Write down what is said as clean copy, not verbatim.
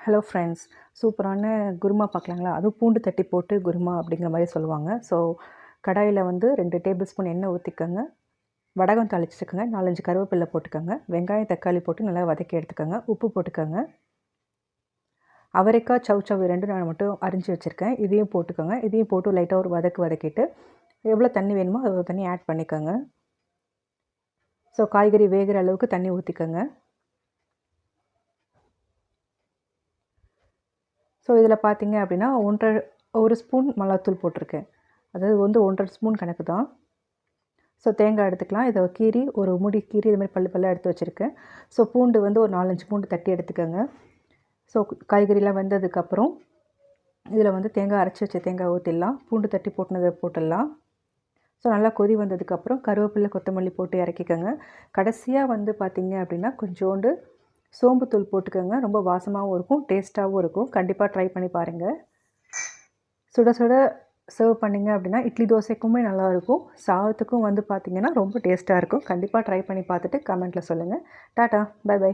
Hello friends, சூப்பரான குருமா பார்க்கலாங்களா? அதுவும் பூண்டு தட்டி போட்டு குருமா அப்படிங்கிற மாதிரி சொல்லுவாங்க. ஸோ கடாயில் வந்து 2 டேபிள் ஸ்பூன் எண்ணெய் ஊற்றிக்கோங்க. வடகம் தாளிச்சுக்கோங்க. 4, 5 கருவேப்பிலை போட்டுக்கோங்க. வெங்காயம், தக்காளி போட்டு நல்லா வதக்கி எடுத்துக்கோங்க. உப்பு போட்டுக்கோங்க. அவரைக்காய், சவ் ரெண்டும் நான் மட்டும் அரிஞ்சு வச்சுருக்கேன். இதையும் போட்டுக்கோங்க. இதையும் போட்டு லைட்டாக ஒரு வதக்கிட்டு எவ்வளோ தண்ணி வேணுமோ அவ்வளோ தண்ணி ஆட் பண்ணிக்கோங்க. ஸோ காய்கறி வேகிற அளவுக்கு தண்ணி ஊற்றிக்கோங்க. ஸோ இதில் பார்த்தீங்க அப்படின்னா 1 ஸ்பூன் மிளகாத்தூள் போட்டிருக்கேன். அதாவது வந்து 1½ ஸ்பூன் கணக்கு தான். ஸோ தேங்காய் எடுத்துக்கலாம். இதை கீறி ஒரு மூடி கீறி இது மாதிரி பல்லாக எடுத்து வச்சுருக்கேன். ஸோ பூண்டு வந்து ஒரு 4, 5 பூண்டு தட்டி எடுத்துக்கோங்க. ஸோ காய்கறிலாம் வெந்ததுக்கப்புறம் இதில் வந்து தேங்காய் அரைச்சி வச்ச தேங்காய் ஊற்றிடலாம். பூண்டு தட்டி போட்டுனதை போட்டுடலாம். ஸோ நல்லா கொதி வந்ததுக்கப்புறம் கருவேப்பிலை, கொத்தமல்லி போட்டு இறக்கிக்கோங்க. கடைசியாக வந்து பார்த்திங்க அப்படின்னா கொஞ்சோண்டு சோம்புத்தூள் போட்டுக்கோங்க. ரொம்ப வாசமாகவும் இருக்கும், டேஸ்ட்டாகவும் இருக்கும். கண்டிப்பாக ட்ரை பண்ணி பாருங்கள். சுட சுட சர்வ் பண்ணிங்க அப்படின்னா இட்லி தோசைக்குமே நல்லாயிருக்கும். சாதத்துக்கும் வந்து பார்த்திங்கன்னா ரொம்ப டேஸ்ட்டாக இருக்கும். கண்டிப்பாக ட்ரை பண்ணி பார்த்துட்டு கமெண்ட்டில் சொல்லுங்கள். Tata, bye by.